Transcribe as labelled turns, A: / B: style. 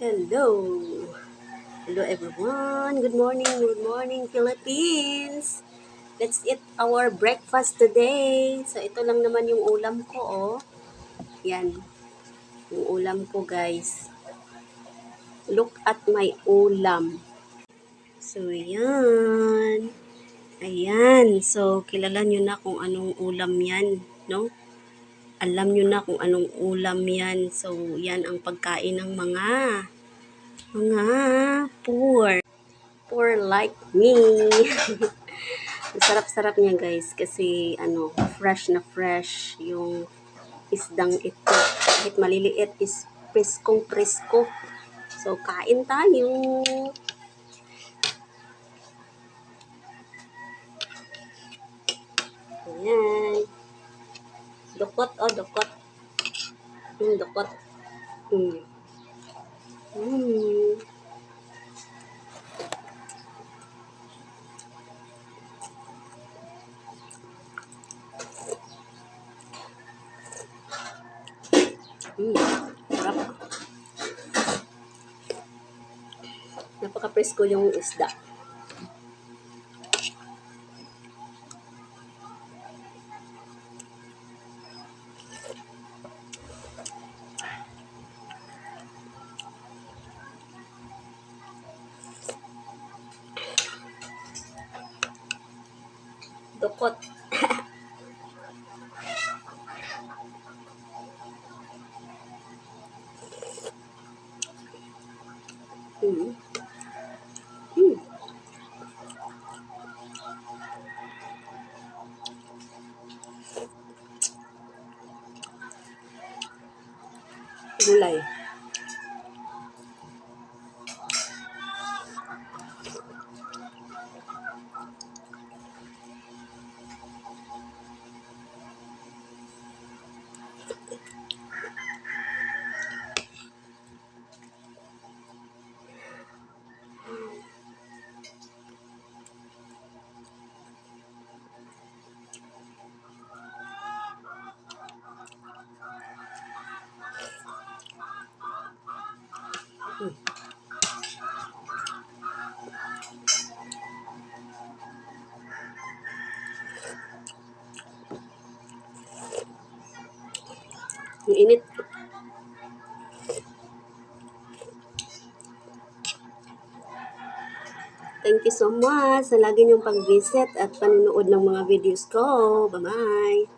A: Hello. Hello everyone. Good morning Philippines. Let's eat our breakfast today. So ito lang naman yung ulam ko, oh. Yan. Yung ulam ko, guys. Look at my ulam. So yan. Ayan. So kilala nyo na kung anong ulam yan, no? Alam nyo na kung anong ulam yan. So yan ang pagkain ng mga poor. Poor like me. Sarap-sarap niya, guys, kasi fresh na fresh yung isdang ito. Kahit maliliit is preskong presko. So kain tayo. Ayan. Dukot, oh, dukot. Dukot. Mm. Mm. Sarap. Napaka-presko yung isda. Dukot. Mm. Mm. Gulay. Yung init. Thank you so much sa lagi niyong pag-visit at panunood ng mga videos ko. Bye-bye!